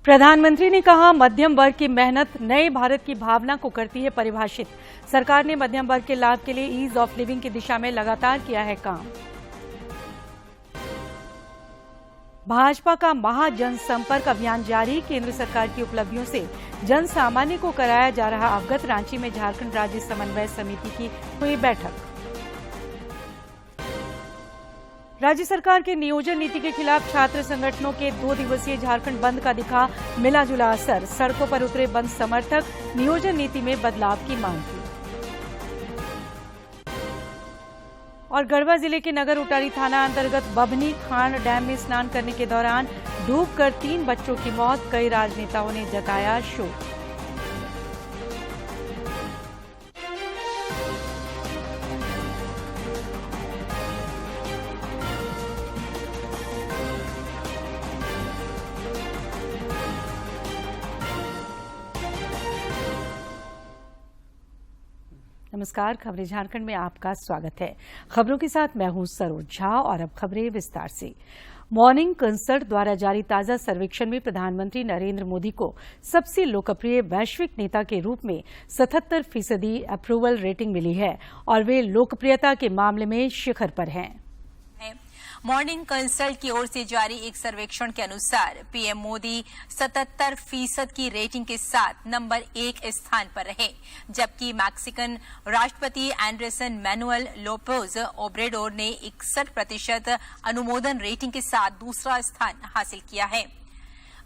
प्रधानमंत्री ने कहा, मध्यम वर्ग की मेहनत नए भारत की भावना को करती है परिभाषित। सरकार ने मध्यम वर्ग के लाभ के लिए ईज ऑफ लिविंग की दिशा में लगातार किया है काम। भाजपा का महाजन संपर्क अभियान जारी, केंद्र सरकार की उपलब्धियों से जन सामान्य को कराया जा रहा अवगत। रांची में झारखंड राज्य समन्वय समिति की हुई बैठक। राज्य सरकार के नियोजन नीति के खिलाफ छात्र संगठनों के 2 दिवसीय झारखंड बंद का दिखा मिला जुला असर। सड़कों पर उतरे बंद समर्थक, नियोजन नीति में बदलाव की मांग की। और गढ़वा जिले के नगर उटारी थाना अंतर्गत बभनी खान डैम में स्नान करने के दौरान डूबकर 3 बच्चों की मौत। कई राजनेताओं ने जताया शोक। नमस्कार, खबरें झारखंड में आपका स्वागत है। खबरों के साथ मैं हूं सरोज झा और अब खबरें विस्तार से। मॉर्निंग कंसल्ट द्वारा जारी ताजा सर्वेक्षण में प्रधानमंत्री नरेंद्र मोदी को सबसे लोकप्रिय वैश्विक नेता के रूप में 77% अप्रूवल रेटिंग मिली है और वे लोकप्रियता के मामले में शिखर पर हैं। मॉर्निंग कंसल्ट की ओर से जारी एक सर्वेक्षण के अनुसार पीएम मोदी 77% की रेटिंग के साथ नंबर 1 स्थान पर रहे, जबकि मैक्सिकन राष्ट्रपति एंडरसन मैनुअल लोपेज ओब्रेडोर ने 61% अनुमोदन रेटिंग के साथ दूसरा स्थान हासिल किया है।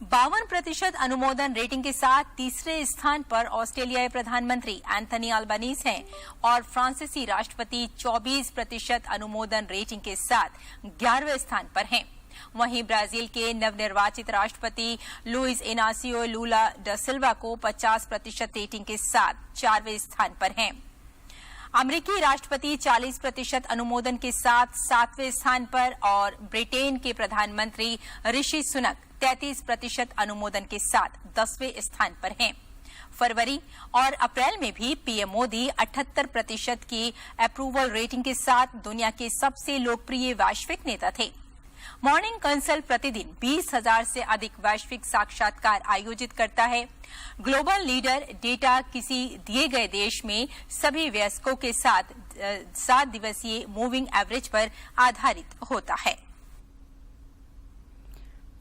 52% अनुमोदन रेटिंग के साथ तीसरे स्थान पर ऑस्ट्रेलियाई प्रधानमंत्री एंथनी अल्बानीज हैं और फ्रांसीसी राष्ट्रपति 24% अनुमोदन रेटिंग के साथ 11वें स्थान पर हैं। वहीं ब्राजील के नवनिर्वाचित राष्ट्रपति लुइस इनासियो लूला डा सिल्वा को 50% रेटिंग के साथ 4वें स्थान पर हैं। अमेरिकी राष्ट्रपति 40% अनुमोदन के साथ 7वें स्थान पर और ब्रिटेन के प्रधानमंत्री ऋषि सुनक 33% अनुमोदन के साथ 10वें स्थान पर हैं। फरवरी और अप्रैल में भी पीएम मोदी 78% की अप्रूवल रेटिंग के साथ दुनिया के सबसे लोकप्रिय वैश्विक नेता थे। मॉर्निंग कंसल्ट प्रतिदिन 20,000 से अधिक वैश्विक साक्षात्कार आयोजित करता है। ग्लोबल लीडर डेटा किसी दिए गए देश में सभी वयस्कों के साथ 7 दिवसीय मूविंग एवरेज पर आधारित होता है।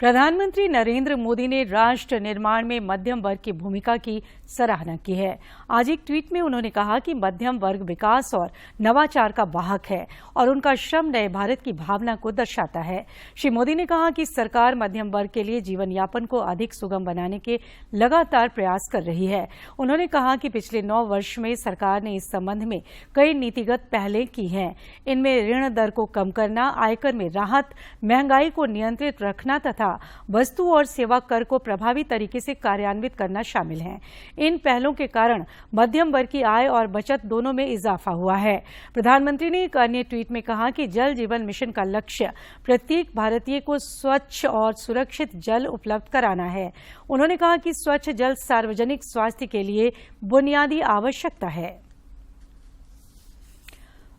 प्रधानमंत्री नरेंद्र मोदी ने राष्ट्र निर्माण में मध्यम वर्ग की भूमिका की सराहना की है। आज एक ट्वीट में उन्होंने कहा कि मध्यम वर्ग विकास और नवाचार का वाहक है और उनका श्रम नए भारत की भावना को दर्शाता है। श्री मोदी ने कहा कि सरकार मध्यम वर्ग के लिए जीवन यापन को अधिक सुगम बनाने के लगातार प्रयास कर रही है। उन्होंने कहा कि पिछले 9 वर्ष में सरकार ने इस संबंध में कई नीतिगत पहलें की हैं। इनमें ऋण दर को कम करना, आयकर में राहत, महंगाई को नियंत्रित रखना तथा वस्तु और सेवा कर को प्रभावी तरीके से कार्यान्वित करना शामिल है। इन पहलों के कारण मध्यम वर्ग की आय और बचत दोनों में इजाफा हुआ है। प्रधानमंत्री ने एक अन्य ट्वीट में कहा कि जल जीवन मिशन का लक्ष्य प्रत्येक भारतीय को स्वच्छ और सुरक्षित जल उपलब्ध कराना है। उन्होंने कहा कि स्वच्छ जल सार्वजनिक स्वास्थ्य के लिए बुनियादी आवश्यकता है।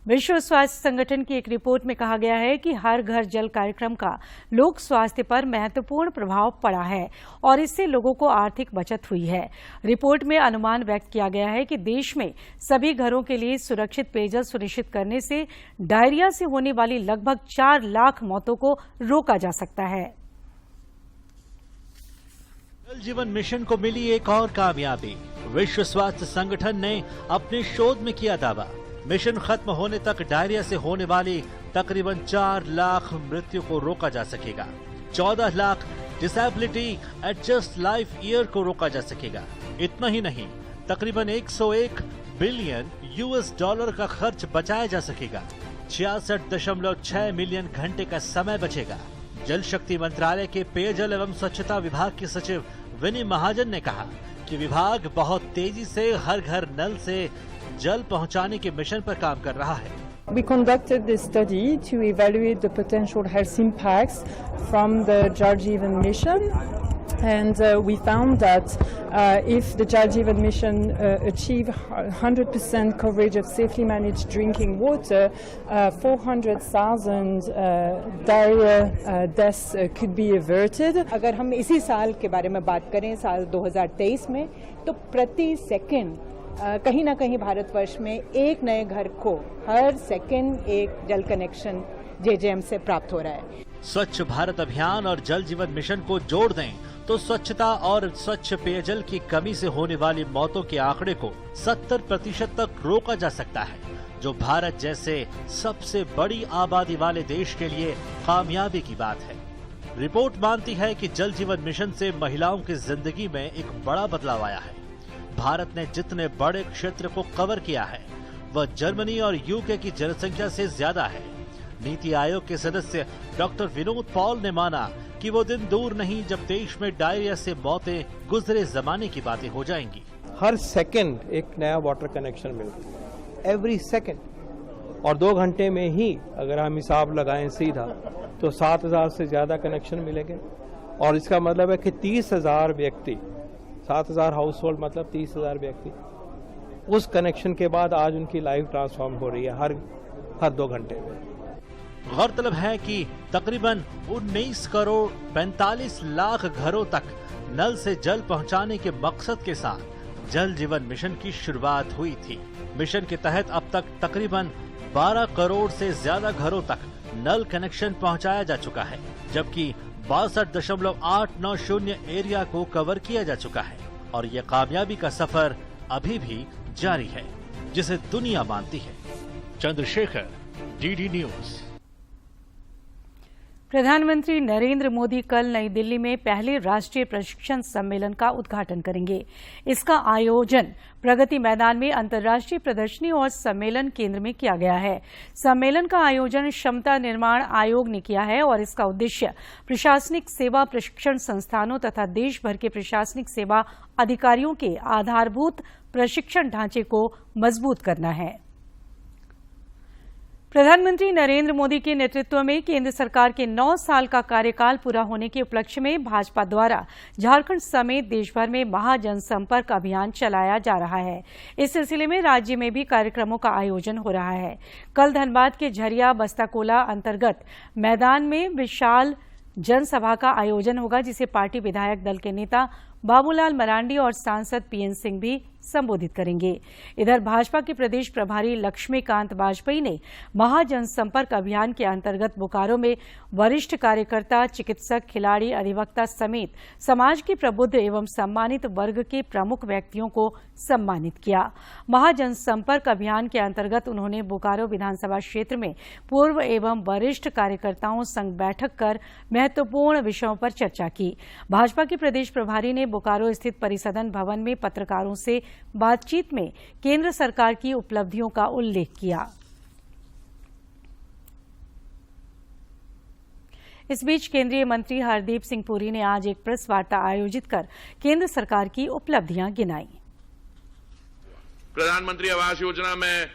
विश्व स्वास्थ्य संगठन की एक रिपोर्ट में कहा गया है कि हर घर जल कार्यक्रम का लोक स्वास्थ्य पर महत्वपूर्ण प्रभाव पड़ा है और इससे लोगों को आर्थिक बचत हुई है। रिपोर्ट में अनुमान व्यक्त किया गया है कि देश में सभी घरों के लिए सुरक्षित पेयजल सुनिश्चित करने से डायरिया से होने वाली लगभग 4 लाख मौतों को रोका जा सकता है। जल जीवन मिशन को मिली एक और कामयाबी। विश्व स्वास्थ्य संगठन ने अपने शोध में किया दावा, मिशन खत्म होने तक डायरिया से होने वाली तकरीबन 4 लाख मृत्यु को रोका जा सकेगा। 14 lakh disability adjust life year को रोका जा सकेगा। इतना ही नहीं, तकरीबन 101 बिलियन $US का खर्च बचाया जा सकेगा। 66.6 मिलियन घंटे का समय बचेगा। जल शक्ति मंत्रालय के पेयजल एवं स्वच्छता विभाग के सचिव विनी महाजन ने कहा कि विभाग बहुत तेजी से हर घर नल से जल पहुंचाने के मिशन पर काम कर रहा है। We conducted this study to evaluate the potential health impacts from the Jal Jeevan mission And we found that if the Jal Jeevan Mission achieve 100% coverage of safely managed drinking water, 400,000 diarrhea deaths could be averted. अगर हम इसी साल के बारे में बात करें, साल 2023 में, तो प्रति सेकंड कहीं ना कहीं भारतवर्ष में एक नए घर को हर सेकंड एक जल कनेक्शन JJM से प्राप्त हो रहा है। स्वच्छ भारत अभियान और जल जीवन मिशन को जोड़ दें तो स्वच्छता और स्वच्छ पेयजल की कमी से होने वाली मौतों के आंकड़े को 70% तक रोका जा सकता है, जो भारत जैसे सबसे बड़ी आबादी वाले देश के लिए कामयाबी की बात है। रिपोर्ट मानती है कि जल जीवन मिशन से महिलाओं की जिंदगी में एक बड़ा बदलाव आया है। भारत ने जितने बड़े क्षेत्र को कवर किया है वह जर्मनी और UK की जनसंख्या से ज्यादा है। नीति आयोग के सदस्य डॉक्टर विनोद पॉल ने माना कि वो दिन दूर नहीं जब देश में डायरिया से मौतें गुजरे जमाने की बातें हो जाएंगी। हर सेकंड एक नया वाटर कनेक्शन मिलता है, एवरी सेकंड। और 2 घंटे में ही अगर हम हिसाब लगाएं सीधा तो 7,000 से ज्यादा कनेक्शन मिलेंगे। और इसका मतलब है कि 30,000 व्यक्ति, 7,000 हाउस होल्ड मतलब 30,000 व्यक्ति, उस कनेक्शन के बाद आज उनकी लाइफ ट्रांसफॉर्म हो रही है हर 2 घंटे में। गौरतलब है कि तकरीबन 19 करोड़ 45 लाख घरों तक नल से जल पहुंचाने के मकसद के साथ जल जीवन मिशन की शुरुआत हुई थी। मिशन के तहत अब तक तकरीबन 12 करोड़ से ज्यादा घरों तक नल कनेक्शन पहुंचाया जा चुका है, जबकि 62.890 एरिया को कवर किया जा चुका है। और ये कामयाबी का सफर अभी भी जारी है, जिसे दुनिया मानती है। Chandrashekhar, DD news. प्रधानमंत्री नरेंद्र मोदी कल नई दिल्ली में पहले राष्ट्रीय प्रशिक्षण सम्मेलन का उद्घाटन करेंगे। इसका आयोजन प्रगति मैदान में अंतर्राष्ट्रीय प्रदर्शनी और सम्मेलन केंद्र में किया गया है। सम्मेलन का आयोजन क्षमता निर्माण आयोग ने किया है और इसका उद्देश्य प्रशासनिक सेवा प्रशिक्षण संस्थानों तथा देश भर के प्रशासनिक सेवा अधिकारियों के आधारभूत प्रशिक्षण ढांचे को मजबूत करना है। प्रधानमंत्री नरेंद्र मोदी के नेतृत्व में केंद्र सरकार के 9 साल का कार्यकाल पूरा होने के उपलक्ष्य में भाजपा द्वारा झारखंड समेत देशभर में महाजनसंपर्क अभियान चलाया जा रहा है। इस सिलसिले में राज्य में भी कार्यक्रमों का आयोजन हो रहा है। कल धनबाद के झरिया बस्ताकोला अंतर्गत मैदान में विशाल जनसभा का आयोजन होगा, जिसे पार्टी विधायक दल के नेता बाबूलाल मरांडी और सांसद PN सिंह भी संबोधित करेंगे। इधर भाजपा के प्रदेश प्रभारी लक्ष्मीकांत वाजपेयी ने महाजनसंपर्क अभियान के अंतर्गत बोकारो में वरिष्ठ कार्यकर्ता, चिकित्सक, खिलाड़ी, अधिवक्ता समेत समाज के प्रबुद्ध एवं सम्मानित वर्ग के प्रमुख व्यक्तियों को सम्मानित किया। महाजनसंपर्क अभियान के अंतर्गत उन्होंने बोकारो विधानसभा क्षेत्र में पूर्व एवं वरिष्ठ कार्यकर्ताओं संग बैठक कर महत्वपूर्ण विषयों पर चर्चा की। भाजपा के प्रदेश प्रभारी ने बोकारो स्थित परिसदन भवन में पत्रकारों से बातचीत में केंद्र सरकार की उपलब्धियों का उल्लेख किया। इस बीच केंद्रीय मंत्री हरदीप सिंह पुरी ने आज एक प्रेस वार्ता आयोजित कर केंद्र सरकार की उपलब्धियां गिनाई। प्रधानमंत्री आवास योजना में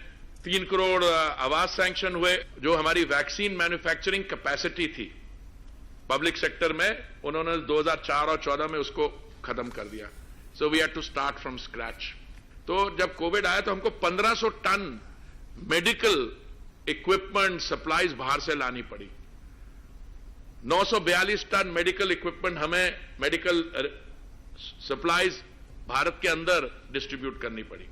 3 करोड़ आवास सैंक्शन हुए। जो हमारी वैक्सीन मैन्युफैक्चरिंग कैपेसिटी थी पब्लिक सेक्टर में, उन्होंने 2004 और 14 में उसको खत्म कर दिया। So we had to start from scratch. तो जब कोविड आया तो हमको 1500 टन मेडिकल इक्विपमेंट सप्लाईज बाहर से लानी पड़ी। 942 टन मेडिकल इक्विपमेंट हमें मेडिकल सप्लाईज भारत के अंदर डिस्ट्रीब्यूट करनी पड़ी।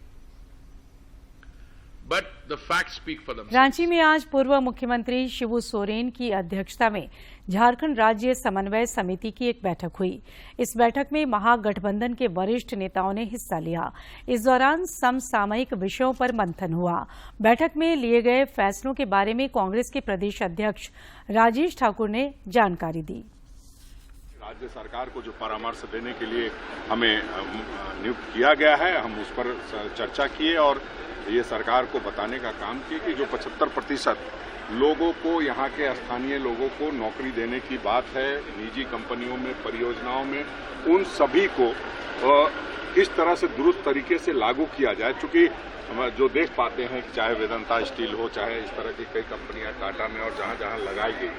But the fact speak for themselves. Ranchi में आज पूर्व मुख्यमंत्री शिबू सोरेन की अध्यक्षता में झारखंड राज्य समन्वय समिति की एक बैठक हुई। इस बैठक में महागठबंधन के वरिष्ठ नेताओं ने हिस्सा लिया। इस दौरान समसामयिक विषयों पर मंथन हुआ। बैठक में लिए गए फैसलों के बारे में कांग्रेस के प्रदेश अध्यक्ष राजेश ठाकुर ने जानकारी दी। राज्य सरकार को जो परामर्श देने के लिए हमें नियुक्त किया गया है, हम उस पर चर्चा किए और ये सरकार को बताने का काम किया कि जो 75% लोगों को, यहाँ के स्थानीय लोगों को नौकरी देने की बात है निजी कंपनियों में, परियोजनाओं में, उन सभी को इस तरह से दुरुस्त तरीके से लागू किया जाए। चूंकि जो देख पाते हैं कि चाहे वेदांता स्टील हो, चाहे इस तरह की कई कंपनियां टाटा में और जहां जहां लगाई गई,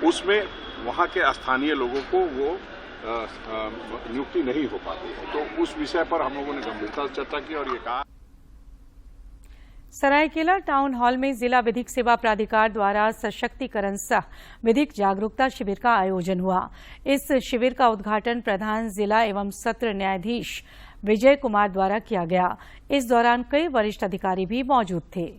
उसमें वहां के स्थानीय लोगों को वो नियुक्ति नहीं हो पाती है। तो उस विषय पर हम लोगों ने गंभीरता से चर्चा की और ये कहा। सरायकेला टाउन हॉल में जिला विधिक सेवा प्राधिकार द्वारा सशक्तिकरण सह विधिक जागरूकता शिविर का आयोजन हुआ। इस शिविर का उद्घाटन प्रधान जिला एवं सत्र न्यायाधीश विजय कुमार द्वारा किया गया। इस दौरान कई वरिष्ठ अधिकारी भी मौजूद थे।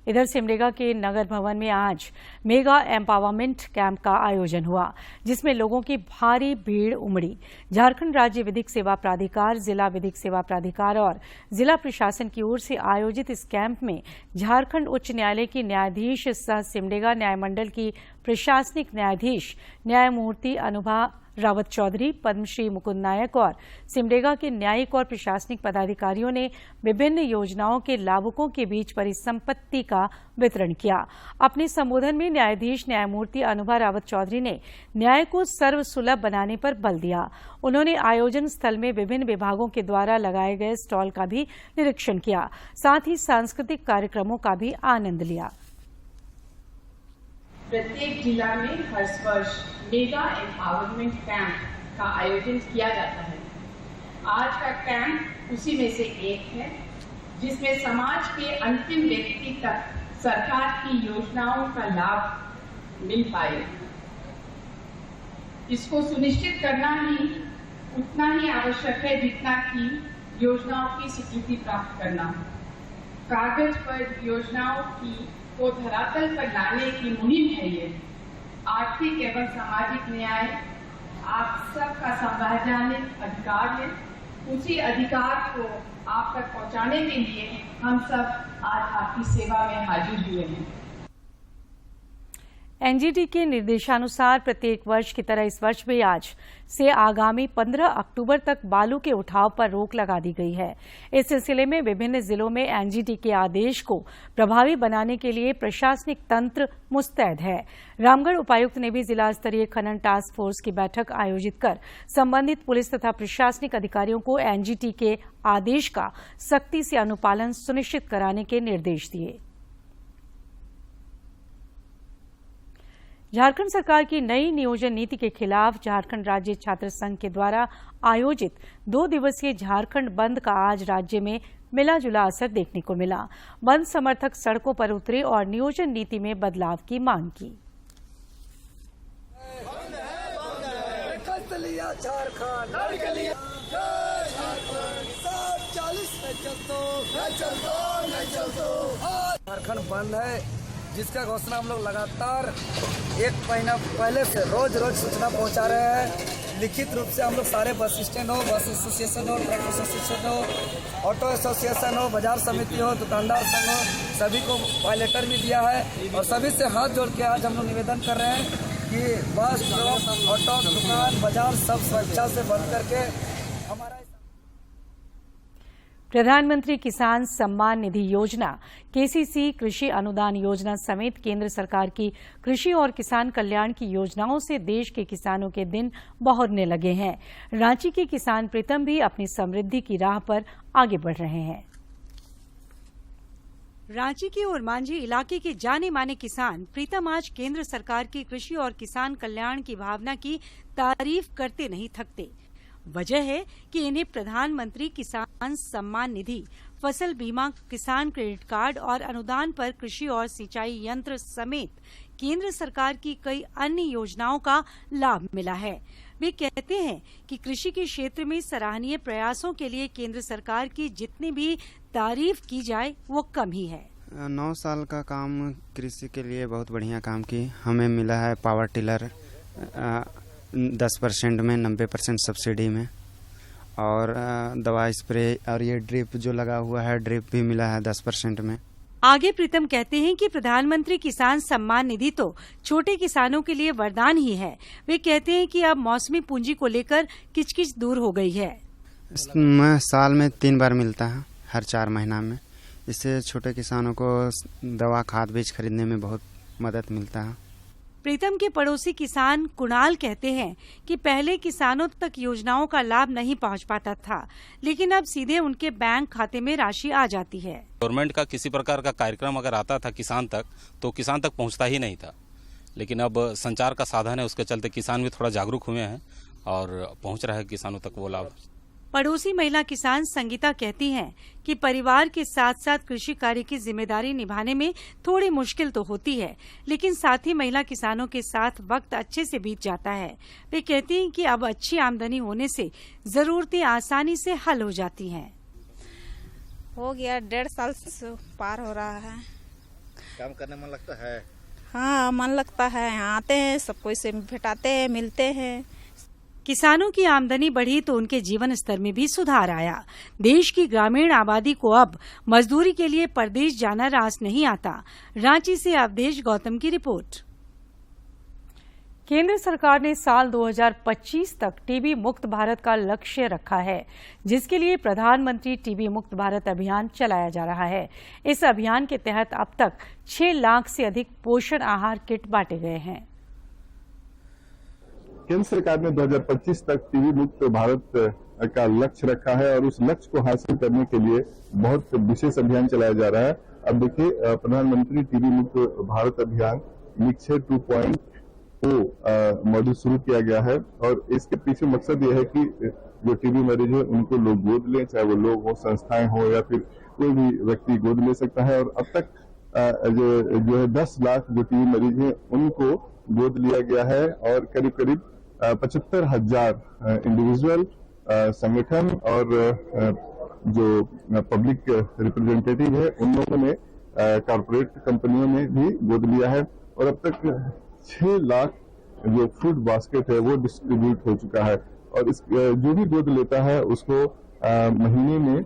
इधर सिमडेगा के नगर भवन में आज मेगा एम्पावरमेंट कैंप का आयोजन हुआ, जिसमें लोगों की भारी भीड़ उमड़ी। झारखंड राज्य विधिक सेवा प्राधिकार, जिला विधिक सेवा प्राधिकार और जिला प्रशासन की ओर से आयोजित इस कैंप में झारखंड उच्च न्यायालय की न्यायाधीश सह सिमडेगा न्यायमंडल की प्रशासनिक न्यायाधीश न्यायमूर्ति अनुभा रावत चौधरी, पद्मश्री मुकुंद नायक और सिमडेगा के न्यायिक और प्रशासनिक पदाधिकारियों ने विभिन्न योजनाओं के लाभुकों के बीच परिसंपत्ति का वितरण किया। अपने संबोधन में न्यायाधीश न्यायमूर्ति अनुभा रावत चौधरी ने न्याय को सर्वसुलभ बनाने पर बल दिया। उन्होंने आयोजन स्थल में विभिन्न विभागों के द्वारा लगाए गए स्टॉल का भी निरीक्षण किया, साथ ही सांस्कृतिक कार्यक्रमों का भी आनंद लिया। प्रत्येक जिला में हर वर्ष मेगा एम्पावरमेंट कैंप का आयोजन किया जाता है। आज का कैंप उसी में से एक है, जिसमें समाज के अंतिम व्यक्ति तक सरकार की योजनाओं का लाभ मिल पाए। इसको सुनिश्चित करना ही उतना ही आवश्यक है जितना कि योजनाओं की स्वीकृति प्राप्त करना। कागज पर योजनाओं को धरातल पर लाने की मुहिम है ये। आर्थिक एवं सामाजिक न्याय आप सबका संवैधानिक अधिकार है। उसी अधिकार को आप तक पहुंचाने के लिए हम सब आज आपकी सेवा में हाजिर हुए हैं। एनजीटी के निर्देशानुसार प्रत्येक वर्ष की तरह इस वर्ष भी आज से आगामी 15 अक्टूबर तक बालू के उठाव पर रोक लगा दी गई है। इस सिलसिले में विभिन्न जिलों में एनजीटी के आदेश को प्रभावी बनाने के लिए प्रशासनिक तंत्र मुस्तैद है। रामगढ़ उपायुक्त ने भी जिला स्तरीय खनन टास्क फोर्स की बैठक आयोजित कर संबंधित पुलिस तथा प्रशासनिक अधिकारियों को एनजीटी के आदेश का सख्ती से अनुपालन सुनिश्चित कराने के निर्देश दिए। झारखंड सरकार की नई नियोजन नीति के खिलाफ झारखंड राज्य छात्र संघ के द्वारा आयोजित 2 दिवसीय झारखंड बंद का आज राज्य में मिला जुला असर देखने को मिला। बंद समर्थक सड़कों पर उतरे और नियोजन नीति में बदलाव की मांग की। झारखंड बंद है, जिसका घोषणा हम लोग लगातार 1 महीना पहले से रोज सूचना पहुंचा रहे हैं। लिखित रूप से हम लोग सारे बस स्टैंड हो, बस एसोसिएशन हो, ट्रक एसोसिएशन हो, ऑटो एसोसिएशन हो, बाजार समिति हो, दुकानदार संघ हो, सभी को लेटर भी दिया है और सभी से हाथ जोड़ के आज हम लोग निवेदन कर रहे हैं कि बस, ट्रक, ऑटो, दुकान, बाजार सब स्वेच्छा से बंद करके हमारा प्रधानमंत्री किसान सम्मान निधि योजना, केसीसी कृषि अनुदान योजना समेत केंद्र सरकार की कृषि और किसान कल्याण की योजनाओं से देश के किसानों के दिन बहुरने लगे हैं। रांची के किसान प्रीतम भी अपनी समृद्धि की राह पर आगे बढ़ रहे हैं। रांची के ओरमांझी इलाके के जाने माने किसान प्रीतम आज केंद्र सरकार की कृषि और किसान कल्याण की भावना की तारीफ करते नहीं थकते। वजह है कि इन्हें प्रधानमंत्री किसान सम्मान निधि, फसल बीमा, किसान क्रेडिट कार्ड और अनुदान पर कृषि और सिंचाई यंत्र समेत केंद्र सरकार की कई अन्य योजनाओं का लाभ मिला है। वे कहते हैं कि कृषि के क्षेत्र में सराहनीय प्रयासों के लिए केंद्र सरकार की जितनी भी तारीफ की जाए वो कम ही है। 9 साल का काम कृषि के लिए बहुत बढ़िया काम की। हमें मिला है पावर टिलर 10% में, 90% सब्सिडी में, और दवा स्प्रे और ये ड्रिप जो लगा हुआ है ड्रिप भी मिला है 10% में। आगे प्रीतम कहते हैं कि प्रधानमंत्री किसान सम्मान निधि तो छोटे किसानों के लिए वरदान ही है। वे कहते हैं कि अब मौसमी पूंजी को लेकर किचकिच दूर हो गई है। साल में 3 बार मिलता है, हर 4 महीना में। इससे छोटे किसानों को दवा खाद बीज खरीदने में बहुत मदद मिलता है। प्रीतम के पड़ोसी किसान कुणाल कहते हैं कि पहले किसानों तक योजनाओं का लाभ नहीं पहुंच पाता था, लेकिन अब सीधे उनके बैंक खाते में राशि आ जाती है। गवर्नमेंट का किसी प्रकार का कार्यक्रम अगर आता था किसान तक, तो किसान तक पहुंचता ही नहीं था। लेकिन अब संचार का साधन है, उसके चलते किसान भी थोड़ा जागरूक हुए हैं और पहुंच रहा है किसानों तक वो लाभ। पड़ोसी महिला किसान संगीता कहती हैं कि परिवार के साथ साथ कृषि कार्य की जिम्मेदारी निभाने में थोड़ी मुश्किल तो होती है, लेकिन साथ ही महिला किसानों के साथ वक्त अच्छे से बीत जाता है। वे कहती हैं कि अब अच्छी आमदनी होने से जरूरतें आसानी से हल हो जाती हैं। हो गया 1.5 साल से पार हो रहा है। काम करने मन लगता है? हाँ, मन लगता है। आते हैं, सबको से भेटाते हैं, मिलते हैं। किसानों की आमदनी बढ़ी तो उनके जीवन स्तर में भी सुधार आया। देश की ग्रामीण आबादी को अब मजदूरी के लिए परदेश जाना रास नहीं आता। रांची से अवधेश गौतम की रिपोर्ट। केंद्र सरकार ने साल 2025 तक टीबी मुक्त भारत का लक्ष्य रखा है, जिसके लिए प्रधानमंत्री टीबी मुक्त भारत अभियान चलाया जा रहा है। इस अभियान के तहत अब तक 6 लाख से अधिक पोषण आहार किट बांटे गए हैं। केंद्र सरकार ने 2025 तक टीबी मुक्त भारत का लक्ष्य रखा है और उस लक्ष्य को हासिल करने के लिए बहुत विशेष अभियान चलाया जा रहा है। अब देखिए, प्रधानमंत्री टीबी मुक्त भारत अभियान निक्षय 2.0 मॉड्यूल शुरू किया गया है और इसके पीछे मकसद ये है कि जो टीबी मरीज है उनको लोग गोद लें, चाहे वो लोग हो, संस्थाएं हो या फिर कोई भी व्यक्ति गोद ले सकता है। और अब तक जो है 10 लाख जो टीबी मरीज हैं उनको गोद लिया गया है और करीब करीब 75,000 इंडिविजुअल संगठन और जो पब्लिक रिप्रेजेंटेटिव है उन लोगों ने कॉर्पोरेट कंपनियों ने भी गोद लिया है और अब तक 6 लाख जो फूड बास्केट है वो डिस्ट्रीब्यूट हो चुका है। और इस जो भी गोद लेता है उसको महीने में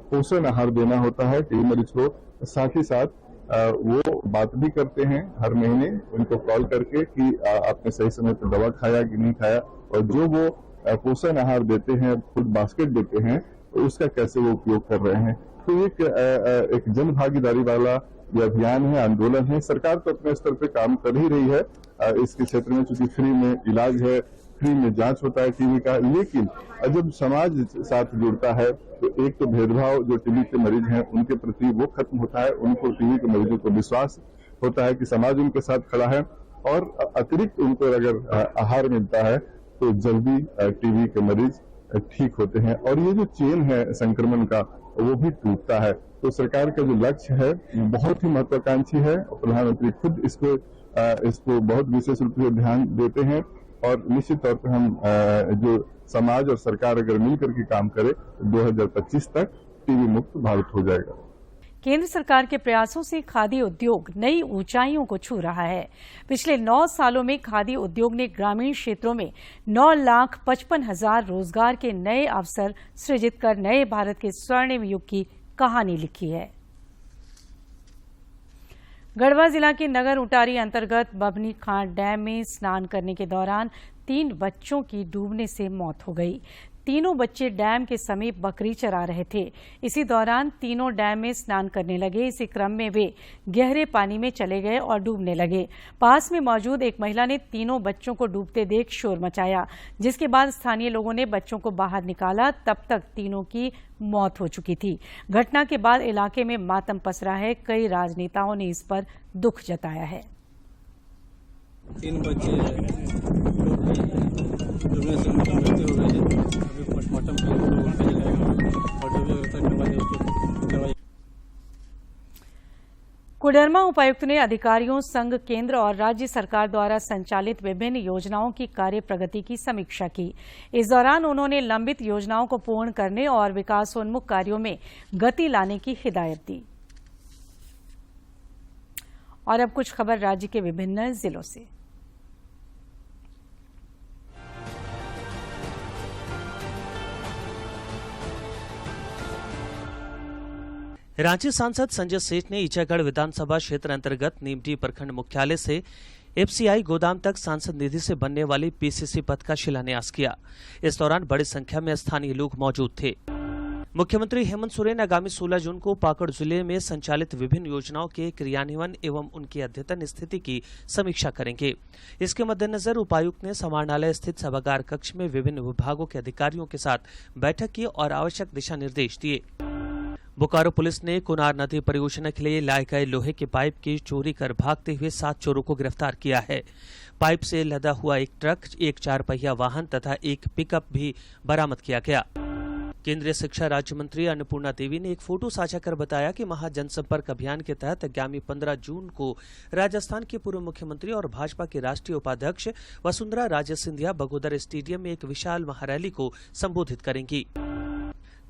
पोषण आहार देना होता है टीबी मरीज को। साथ ही साथ वो बात भी करते हैं हर महीने उनको कॉल करके कि आपने सही समय पर दवा खाया कि नहीं खाया, और जो वो पोषण आहार देते हैं, फूड बास्केट देते हैं, तो उसका कैसे वो उपयोग कर रहे हैं। तो एक जन भागीदारी वाला ये अभियान है, आंदोलन है। सरकार तो अपने स्तर पे काम कर ही रही है इसके क्षेत्र में, चूंकि फ्री में इलाज है, फ्री में जांच होता है टीबी का, लेकिन जब समाज साथ जुड़ता है तो एक तो भेदभाव जो टीबी के मरीज हैं उनके प्रति वो खत्म होता है, उनको टीबी के मरीजों को विश्वास होता है कि समाज उनके साथ खड़ा है और अतिरिक्त उनको अगर आहार मिलता है तो जल्दी टीबी के मरीज ठीक होते हैं और ये जो चेन है संक्रमण का वो भी टूटता है। तो सरकार का जो लक्ष्य है बहुत ही महत्वाकांक्षी है। प्रधानमंत्री खुद इसको बहुत विशेष रूप से ध्यान देते हैं और निश्चित तौर पर हम जो समाज और सरकार अगर मिलकर के काम करे तो 2025 तक टीबी मुक्त भारत हो जाएगा। केंद्र सरकार के प्रयासों से खादी उद्योग नई ऊंचाइयों को छू रहा है। पिछले 9 सालों में खादी उद्योग ने ग्रामीण क्षेत्रों में 9,55,000 रोजगार के नए अवसर सृजित कर नए भारत के स्वर्णिम युग की कहानी लिखी है। गढ़वा जिला के नगर उटारी अंतर्गत बभनी खांड डैम में स्नान करने के दौरान 3 बच्चों की डूबने से मौत हो गई। तीनों बच्चे डैम के समीप बकरी चरा रहे थे। इसी दौरान तीनों डैम में स्नान करने लगे। इसी क्रम में वे गहरे पानी में चले गए और डूबने लगे। पास में मौजूद एक महिला ने तीनों बच्चों को डूबते देख शोर मचाया, जिसके बाद स्थानीय लोगों ने बच्चों को बाहर निकाला। तब तक तीनों की मौत हो चुकी थी। घटना के बाद इलाके में मातम पसरा है। कई राजनेताओं ने इस पर दुख जताया है। 3 बच्चे डूबने से उनकी मृत्यु हो गई है। अभी पोस्टमार्टम के लिए उनको भेजा जाएगा और जो भी कार्रवाई उसकी कार्रवाई। कोडरमा उपायुक्त ने अधिकारियों संग केंद्र और राज्य सरकार द्वारा संचालित विभिन्न योजनाओं की कार्य प्रगति की समीक्षा की। इस दौरान उन्होंने लंबित योजनाओं को पूर्ण करने और विकासोन्मुख कार्यों में गति लाने की हिदायत दी। और अब कुछ खबर राज्य के विभिन्न जिलों से। रांची सांसद संजय सेठ ने ईचागढ़ विधानसभा क्षेत्र अंतर्गत नीमडी प्रखंड मुख्यालय से एफसीआई गोदाम तक सांसद निधि से बनने वाली पीसीसी पथ का शिलान्यास किया। इस दौरान बड़ी संख्या में स्थानीय लोग मौजूद थे। मुख्यमंत्री हेमंत सोरेन आगामी 16 जून को पाकुड़ जिले में संचालित विभिन्न योजनाओं के क्रियान्वयन एवं उनकी अद्यतन स्थिति की समीक्षा करेंगे। इसके मद्देनजर उपायुक्त ने समाहरणालय स्थित सभागार कक्ष में विभिन्न विभागों के अधिकारियों के साथ बैठक की और आवश्यक दिशा निर्देश दिए। बोकारो पुलिस ने कुनार नदी परियोजना के लिए लाए गए लोहे के पाइप की चोरी कर भागते हुए 7 चोरों को गिरफ्तार किया है। पाइप से लदा हुआ एक ट्रक, एक 4 पहिया वाहन तथा एक पिकअप भी बरामद किया गया। केंद्रीय शिक्षा राज्य मंत्री अन्नपूर्णा देवी ने एक फोटो साझा कर बताया कि महा जनसंपर्क अभियान के तहत आगामी 15 जून को राजस्थान के पूर्व मुख्यमंत्री और भाजपा के राष्ट्रीय उपाध्यक्ष वसुंधरा राजे सिंधिया बगोदर स्टेडियम में एक विशाल महारैली को संबोधित करेंगी।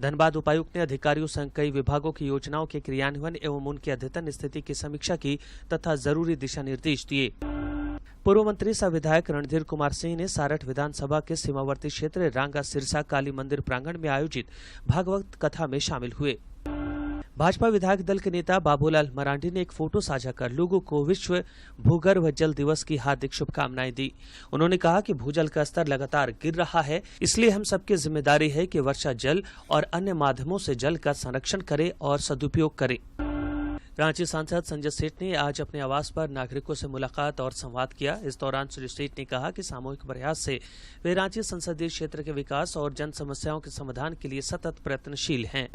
धनबाद उपायुक्त ने अधिकारियों संग कई विभागों की योजनाओं के क्रियान्वयन एवं उनकी अद्यतन स्थिति की समीक्षा की तथा जरूरी दिशा निर्देश दिए। पूर्व मंत्री सह विधायक रणधीर कुमार सिंह ने सारठ विधानसभा के सीमावर्ती क्षेत्र रांगा सिरसा काली मंदिर प्रांगण में आयोजित भागवत कथा में शामिल हुए। भाजपा विधायक दल के नेता बाबूलाल मरांडी ने एक फोटो साझा कर लोगों को विश्व भूगर्भ जल दिवस की हार्दिक शुभकामनाएं दी। उन्होंने कहा कि भूजल का स्तर लगातार गिर रहा है, इसलिए हम सबकी जिम्मेदारी है कि वर्षा जल और अन्य माध्यमों से जल का संरक्षण करें और सदुपयोग करें। रांची सांसद संजय सेठ ने आज अपने आवास पर नागरिकों से मुलाकात और संवाद किया। इस दौरान श्री सेठ ने कहा कि सामूहिक प्रयास से वे रांची संसदीय क्षेत्र के विकास और जन समस्याओं के समाधान के लिए सतत प्रयत्नशील हैं।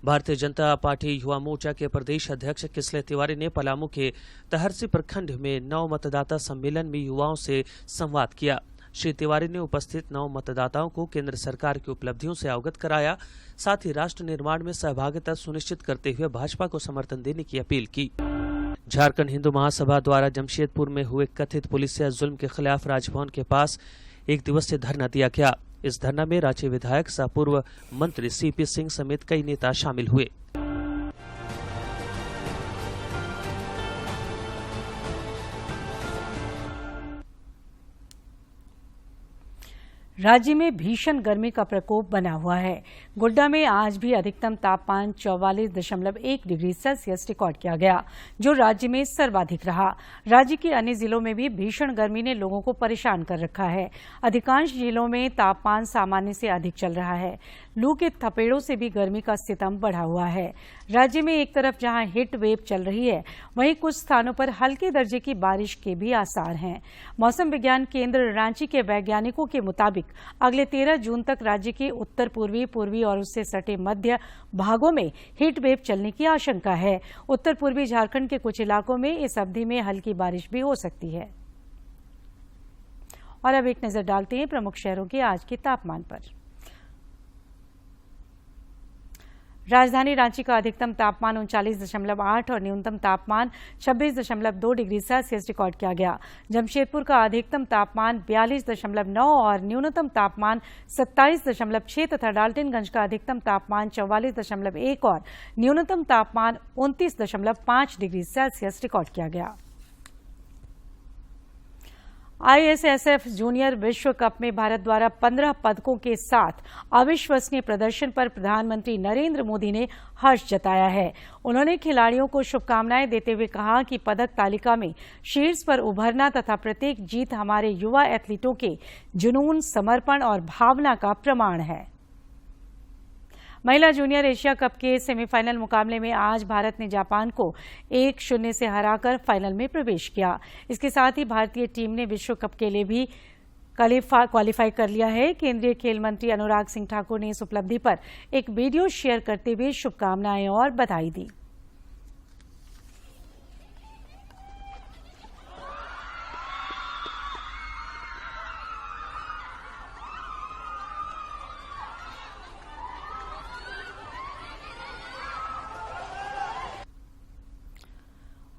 भारतीय जनता पार्टी युवा मोर्चा के प्रदेश अध्यक्ष किसले तिवारी ने पलामू के तहरसी प्रखंड में 9 मतदाता सम्मेलन में युवाओं से संवाद किया। श्री तिवारी ने उपस्थित 9 मतदाताओं को केंद्र सरकार की उपलब्धियों से अवगत कराया, साथ ही राष्ट्र निर्माण में सहभागिता सुनिश्चित करते हुए भाजपा को समर्थन देने की अपील की। झारखंड हिंदू महासभा द्वारा जमशेदपुर में हुए कथित पुलिसिया जुल्म के खिलाफ राजभवन के पास 1 दिवसीय धरना दिया गया। इस धरना में रांची विधायक सह पूर्व मंत्री सीपी सिंह समेत कई नेता शामिल हुए। राज्य में भीषण गर्मी का प्रकोप बना हुआ है। गोड्डा में आज भी अधिकतम तापमान 44.1 डिग्री सेल्सियस रिकॉर्ड किया गया, जो राज्य में सर्वाधिक रहा। राज्य के अन्य जिलों में भी भीषण गर्मी ने लोगों को परेशान कर रखा है। अधिकांश जिलों में तापमान सामान्य से अधिक चल रहा है। लू के थपेड़ों से भी गर्मी का सितम बढ़ा हुआ है। राज्य में एक तरफ जहां हीट वेव चल रही है, वहीं कुछ स्थानों पर हल्के दर्जे की बारिश के भी आसार हैं। मौसम विज्ञान केंद्र रांची के वैज्ञानिकों के मुताबिक अगले 13 जून तक राज्य के उत्तर पूर्वी, पूर्वी और उससे सटे मध्य भागों में हीट वेव चलने की आशंका है। उत्तर पूर्वी झारखंड के कुछ इलाकों में इस अवधि में हल्की बारिश भी हो सकती है। और अब एक नजर डालते हैं प्रमुख शहरों के आज के तापमान पर। राजधानी रांची का अधिकतम तापमान 39.8 और न्यूनतम तापमान 26.2 डिग्री सेल्सियस रिकॉर्ड किया गया। जमशेदपुर का अधिकतम तापमान 42.9 और न्यूनतम तापमान 27.6 तथा डाल्टनगंज का अधिकतम तापमान 44.1 और न्यूनतम तापमान 29.5 डिग्री सेल्सियस रिकॉर्ड किया गया। ISSF जूनियर विश्व कप में भारत द्वारा 15 पदकों के साथ अविश्वसनीय प्रदर्शन पर प्रधानमंत्री नरेंद्र मोदी ने हर्ष जताया है। उन्होंने खिलाड़ियों को शुभकामनाएं देते हुए कहा कि पदक तालिका में शीर्ष पर उभरना तथा प्रत्येक जीत हमारे युवा एथलीटों के जुनून, समर्पण और भावना का प्रमाण है। महिला जूनियर एशिया कप के सेमीफाइनल मुकाबले में आज भारत ने जापान को 1-0 से हराकर फाइनल में प्रवेश किया। इसके साथ ही भारतीय टीम ने विश्व कप के लिए भी क्वालिफाई कर लिया है। केंद्रीय खेल मंत्री अनुराग सिंह ठाकुर ने इस उपलब्धि पर एक वीडियो शेयर करते हुए शुभकामनाएं और बधाई दी।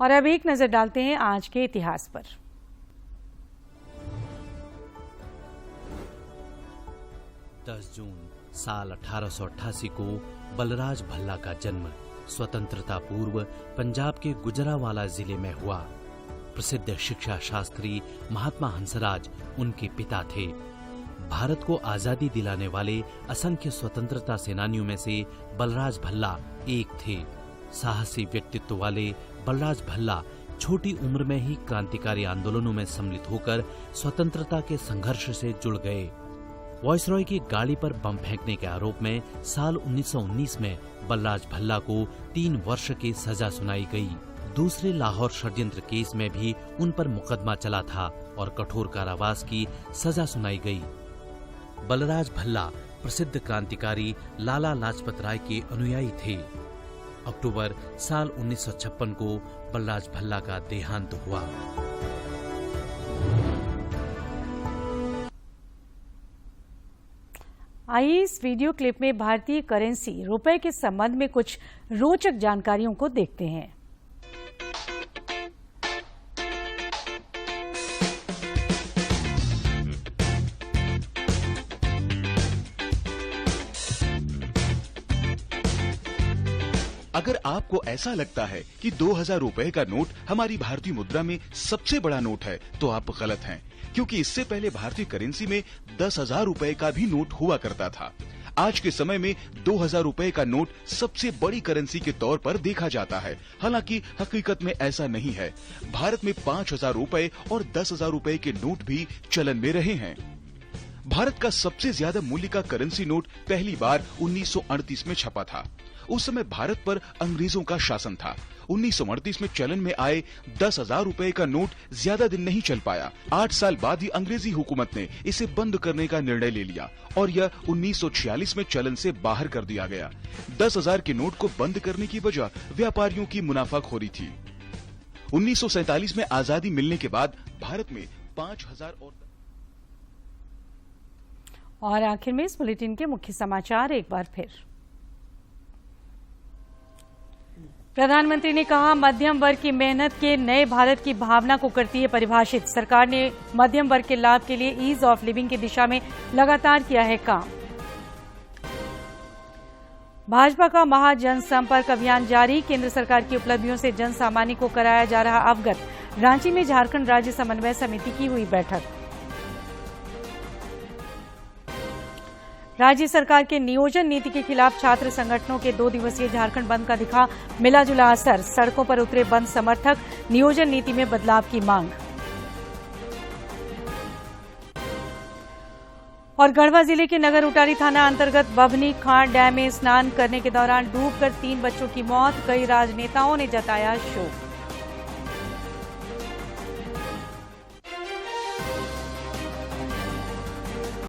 और अब एक नजर डालते हैं आज के इतिहास पर। जून साल 1888 को बलराज भल्ला का जन्म स्वतंत्रता पूर्व पंजाब के गुजरांवाला जिले में हुआ। प्रसिद्ध शिक्षा शास्त्री महात्मा हंसराज उनके पिता थे। भारत को आजादी दिलाने वाले असंख्य स्वतंत्रता सेनानियों में से बलराज भल्ला एक थे। साहसी व्यक्तित्व वाले बलराज भल्ला छोटी उम्र में ही क्रांतिकारी आंदोलनों में सम्मिलित होकर स्वतंत्रता के संघर्ष से जुड़ गए। वॉइसरॉय की गाड़ी पर बम फेंकने के आरोप में साल 1919 में बलराज भल्ला को 3 वर्ष की सजा सुनाई गई। दूसरे लाहौर षड्यंत्र केस में भी उन पर मुकदमा चला था और कठोर कारावास की सजा सुनाई गई। बलराज भल्ला प्रसिद्ध क्रांतिकारी लाला लाजपत राय के अनुयायी थे। अक्टूबर साल 1956 को बलराज भल्ला का देहांत हुआ। आइए इस वीडियो क्लिप में भारतीय करेंसी रुपए के संबंध में कुछ रोचक जानकारियों को देखते हैं। अगर आपको ऐसा लगता है कि 2000 रुपए का नोट हमारी भारतीय मुद्रा में सबसे बड़ा नोट है, तो आप गलत हैं, क्योंकि इससे पहले भारतीय करेंसी में 10,000 रुपए का भी नोट हुआ करता था। आज के समय में 2000 रुपए का नोट सबसे बड़ी करेंसी के तौर पर देखा जाता है। हालांकि हकीकत में ऐसा नहीं है। भारत में 5000 रुपए और 10,000 रुपए के नोट भी चलन में रहे हैं। भारत का सबसे ज्यादा मूल्य का करेंसी नोट पहली बार 1938 में छपा था। उस समय भारत पर अंग्रेजों का शासन था। 1938 में चलन में आए 10,000 रुपए का नोट ज्यादा दिन नहीं चल पाया। 8 साल बाद ही अंग्रेजी हुकूमत ने इसे बंद करने का निर्णय ले लिया और यह 1946 में चलन से बाहर कर दिया गया। 10,000 के नोट को बंद करने की वजह व्यापारियों की मुनाफाखोरी थी। 1947 में आजादी मिलने के बाद भारत में 5,000 और आखिर में इस बुलेटिन के मुख्य समाचार एक बार फिर। प्रधानमंत्री ने कहा, मध्यम वर्ग की मेहनत के नए भारत की भावना को करती है परिभाषित। सरकार ने मध्यम वर्ग के लाभ के लिए ईज ऑफ लिविंग की दिशा में लगातार किया है काम। भाजपा का महा जनसंपर्क अभियान जारी। केंद्र सरकार की उपलब्धियों से जन सामान्य को कराया जा रहा अवगत। रांची में झारखंड राज्य समन्वय समिति की हुई बैठक। राज्य सरकार के नियोजन नीति के खिलाफ छात्र संगठनों के 2 दिवसीय झारखंड बंद का दिखा मिला जुला असर। सड़कों पर उतरे बंद समर्थक, नियोजन नीति में बदलाव की मांग। और गढ़वा जिले के नगर उटारी थाना अंतर्गत बभनी खांड डैम में स्नान करने के दौरान डूबकर 3 बच्चों की मौत। कई राजनेताओं ने जताया शोक।